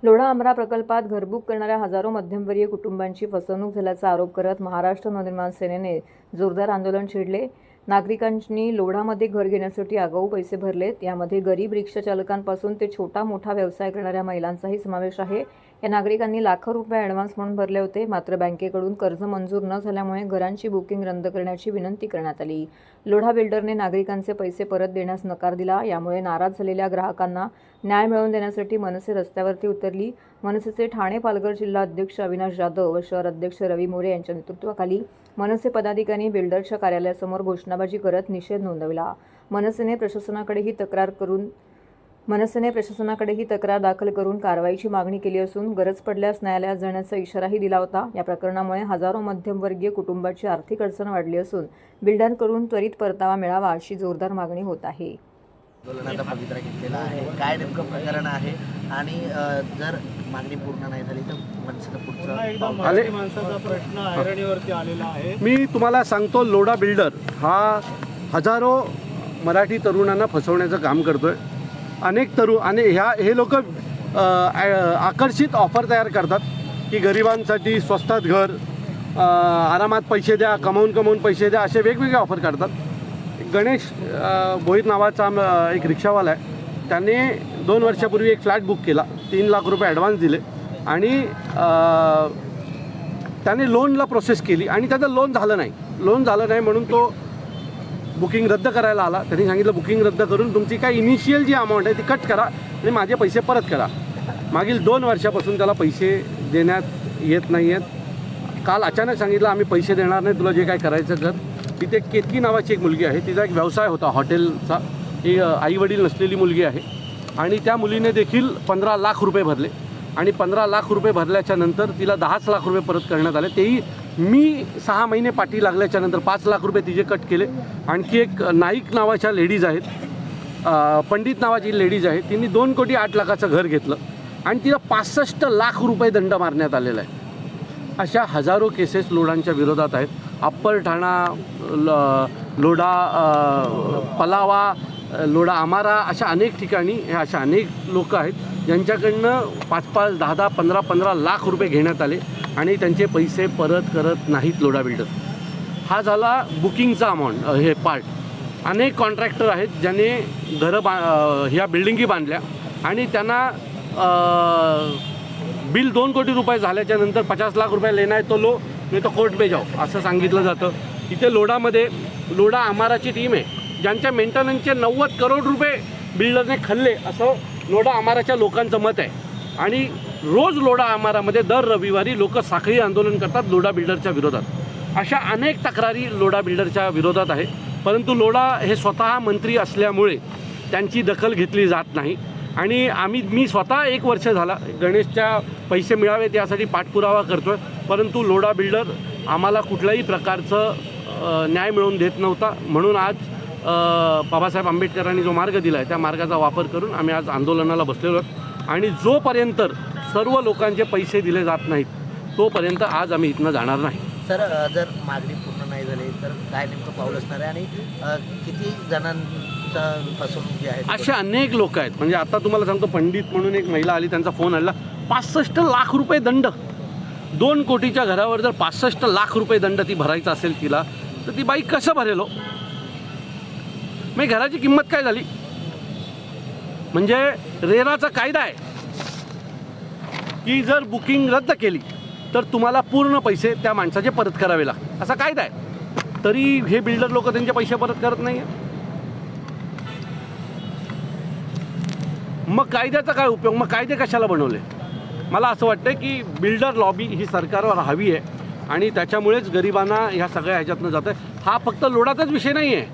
लोढा अमरा प्रकल्पात घरबुक करणाऱ्या हजारो मध्यमवर्गीय कुटुंबांची फसवणूक झाल्याचा आरोप करत महाराष्ट्र नवनिर्माण सेनेने जोरदार आंदोलन छेडले। नागरिकांनी लोढामध्ये घर घेण्यासाठी आगाऊ पैसे भरलेत। यामध्ये गरीब रिक्षा चालकांपासून ते छोटा मोठा व्यवसाय करणाऱ्या महिलांचाही समावेश आहे। या नागरिकांनी लाखो रुपये ॲडव्हान्स म्हणून भरले होते, मात्र बँकेकडून कर्ज मंजूर न झाल्यामुळे घरांची बुकिंग रद्द करण्याची विनंती करण्यात आली। लोढा बिल्डरने नागरिकांचे पैसे परत देण्यास नकार दिला। यामुळे नाराज झालेल्या ग्राहकांना न्याय मिळवून देण्यासाठी मनसे रस्त्यावरती उतरली। मनसेचे ठाणे पालघर जिल्हा अध्यक्ष अविनाश जाधव व शहर अध्यक्ष रवी मोरे यांच्या नेतृत्वाखाली मनसे पदाधिकाऱ्यांनी बिल्डरच्या कार्यालयासमोर घोषणाबाजी करत निषेध नोंदवला। मनसेने प्रशासनाकडेही तक्रार दाखल करून कारवाईची मागणी केली असून गरज पडल्यास न्यायालयात जाण्याचा इशाराही दिला होता। या प्रकरणामुळे हजारो मध्यमवर्गीय कुटुंबाची आर्थिक अडचण वाढली असून बिल्डरकडून त्वरित परतावा मिळावा अशी जोरदार मागणी होत आहे। आंदोलनाचा पवित्रा घेतलेला आहे, काय नेमकं प्रकरण आहे आणि जर मागणी पूर्ण नाही झाली तर मनसेचं पुढचं मराठी माणसाचा प्रश्न ऐरणीवरती आलेला आहे। मी तुम्हाला सांगतो, लोढा बिल्डर हा हजारो मराठी तरुणांना फसवण्याचं काम करतोय। अनेक तरुण आणि हे लोक आकर्षित ऑफर तयार करतात की गरिबांसाठी स्वस्तात घर, आरामात पैसे द्या, कमवून पैसे द्या, असे वेगवेगळे ऑफर करतात। गणेश भोईर नावाचा एक रिक्षावाला आहे, त्याने 2 वर्षापूर्वी एक फ्लॅट बुक केला, 3 लाख रुपये ॲडव्हान्स दिले आणि त्याने लोनला प्रोसेस केली आणि त्याचं लोन झालं नाही म्हणून तो बुकिंग रद्द करायला आला। त्यांनी सांगितलं बुकिंग रद्द करून तुमची काय इनिशियल जी अमाऊंट आहे ती कट करा आणि माझे पैसे परत करा। मागील 2 वर्षापासून त्याला पैसे देण्यात येत नाही आहेत। काल अचानक सांगितलं आम्ही पैसे देणार नाही, तुला जे काय करायचं कर। तिथे केतकी नावाची एक मुलगी आहे, तिचा एक व्यवसाय होता हॉटेलचा, ही आईवडील नसलेली मुलगी आहे आणि त्या मुलीने देखील 15 लाख रुपये भरले आणि 15 लाख रुपये भरल्याच्या नंतर तिला 10 लाख रुपये परत करण्यात आले। तेही मी 6 महिने पाठी लागल्याच्या नंतर 5 लाख रुपये तिचे कट केले। आणखी एक नाईक नावाच्या लेडीज आहेत, पंडित नावाची लेडीज आहे, तिने 2,08,00,000चं घर घेतलं आणि तिला 65 लाख रुपये दंड मारण्यात आलेला आहे। अशा हजारो केसेस लोढांच्या विरोधात आहेत। अप्पर ठाणा, लोढा पलावा, लोढा अमारा, अशा अनेक ठिकाणी अशा अनेक लोक आहेत ज्यांच्याकडनं 5-5, 10-10, 15-15 लाख रुपये घेण्यात आले आणि त्यांचे पैसे परत करत नाहीत लोढा बिल्डर। हा झाला बुकिंगचा अमाऊंट, हे पार्ट। अनेक कॉन्ट्रॅक्टर आहेत ज्याने घरं ह्या बिल्डिंगी बांधल्या आणि त्यांना बिल 2 कोटी रुपये झाल्याच्या नंतर 50 लाख रुपये लेना है तो लो, नाही तो कोर्ट पे जाओ, असं सांगितलं जातं। इथे लोढामध्ये लोढा अमाराची टीम आहे ज्यांच्या मेंटेनन्सचे 90 करोड रुपये बिल्डरने खाल्ले, असं लोढा अमाराच्या लोकांचं मत आहे। आणि रोज लोढा अमारामध्ये दर रविवारी लोक साखळी आंदोलन करतात लोढा बिल्डरच्या विरोधात। अशा अनेक तक्रारी लोढा बिल्डरच्या विरोधात आहे, परंतु लोढा हे स्वतः मंत्री असल्यामुळे त्यांची दखल घेतली जात नाही। आणि मी स्वतः 1 वर्ष झाला गणेशच्या पैसे मिळावेत यासाठी पाठपुरावा करतो आहे, परंतु लोढा बिल्डर आम्हाला कुठल्याही प्रकारचं न्याय मिळवून देत नव्हता। म्हणून आज बाबासाहेब आंबेडकरांनी जो मार्ग दिला आहे त्या मार्गाचा वापर करून आम्ही आज आंदोलनाला बसलेलो आहोत आणि जोपर्यंत सर्व लोकांचे पैसे दिले जात नाहीत तोपर्यंत आज आम्ही इथनं जाणार नाही। सर, जर मागणी पूर्ण नाही झाली तर काय नेमकं पाऊल असणार आहे आणि किती जणांचा फसवणूक जी आहे? असे अनेक लोक आहेत। म्हणजे आता तुम्हाला सांगतो, पंडित म्हणून एक महिला आली, त्यांचा फोन आला, 65 लाख रुपये दंड। 2 कोटीच्या घरावर जर 65 लाख रुपये दंड ती भरायचा असेल तिला, तर ती बाई कसं भरेल? मग घराची किंमत काय झाली? म्हणजे रेराचा कायदा आहे की जर बुकिंग रद्द केली तर तुम्हाला पूर्ण पैसे त्या माणसाचे परत करावे लागतात, असा कायदा आहे। तरी हे बिल्डर लोक त्यांचे पैसे परत करत नाही। मग कायद्याचा काय उपयोग? मग कायदे कशाला बनवले? मला असं वाटतं की बिल्डर लॉबी ही सरकारवर हवी आहे आणि त्याच्यामुळेच गरिबांना ह्या सगळ्या ह्याच्यातनं जातं आहे। हा फक्त लोढाचाच विषय नाही आहे,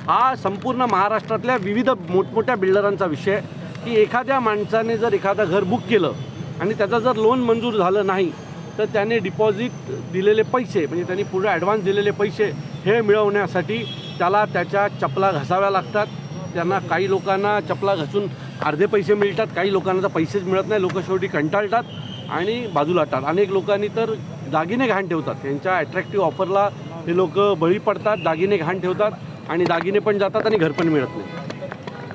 हा संपूर्ण महाराष्ट्रातल्या विविध मोठमोठ्या बिल्डरांचा विषय आहे की एखाद्या माणसाने जर एखादं घर बुक केलं आणि त्याचं जर लोन मंजूर झालं नाही तर त्याने डिपॉझिट दिलेले पैसे, म्हणजे त्यांनी पुढे ॲडव्हान्स दिलेले पैसे हे मिळवण्यासाठी त्याला त्याच्या चपला घासाव्या लागतात। त्यांना काही लोकांना चपला घासून अर्धे पैसे मिळतात, काही लोकांना तर पैसेच मिळत नाही। लोक शेवटी कंटाळतात आणि बाजूला टाकतात। अनेक लोकांनी तर दागिने घाण ठेवतात, त्यांच्या अट्रॅक्टिव्ह ऑफरला हे लोक बळी पडतात, दागिने घाण ठेवतात आणि दागिने पण जातात आणि घर पण मिळत नाही।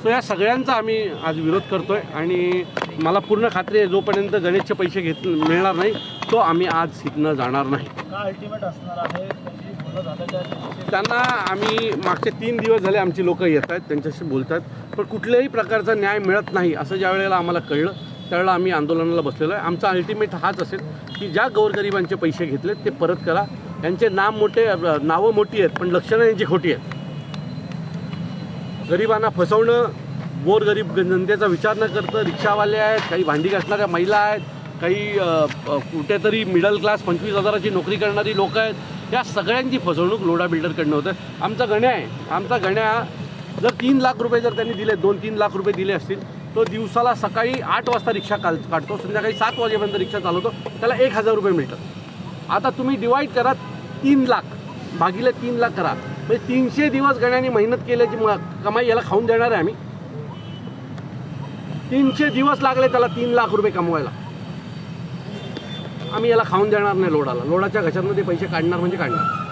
सो या सगळ्यांचा आम्ही आज विरोध करतो आहे आणि मला पूर्ण खात्री आहे जोपर्यंत गणेशचे पैसे मिळणार नाही तो आम्ही आज इथनं जाणार नाही. का अल्टिमेट असणार आहे त्याची बोलणं झालं त्या दिवशी? त्यांना आम्ही मागचे 3 दिवस झाले आमची लोकं येत आहेत त्यांच्याशी बोलत आहेत पण कुठल्याही प्रकारचा न्याय मिळत नाही असं ज्या वेळेला आम्हाला कळलं त्यावेळेला आम्ही आंदोलनाला बसलेलो आहे. आमचा अल्टिमेट हाच असेल की ज्या गोरगरिबांचे पैसे घेतलेत ते परत करा. यांचे नावं मोठी आहेत पण लक्षणं यांची खोटी आहेत. गरिबांना फसवणं, गोरगरीब जनतेचा विचार न करतं रिक्षावाले आहेत, काही भांडी घासणाऱ्या महिला आहेत, काही कुठेतरी मिडल क्लास 25,000ची नोकरी करणारी लोकं आहेत, या सगळ्यांची फसवणूक लोढा बिल्डरकडनं होतं. आमचा गण्या जर 3 लाख रुपये जर त्यांनी दिले 2-3 लाख रुपये दिले असतील तो दिवसाला सकाळी 8 वाजता रिक्षा काढतो, संध्याकाळी 7 वाजेपर्यंत रिक्षा चालवतो, त्याला 1,000 रुपये मिळतात. आता तुम्ही डिवाईड करा 3 लाख भागिले 3 लाख करा म्हणजे 300 दिवस गण्याने मेहनत केल्याची कमाई याला खाऊन देणार आहे आम्ही. 300 दिवस लागले त्याला 3 लाख रुपये कमवायला. आम्ही याला खाऊन देणार नाही लोढाच्या घशातनं ते पैसे काढणार म्हणजे काढणार.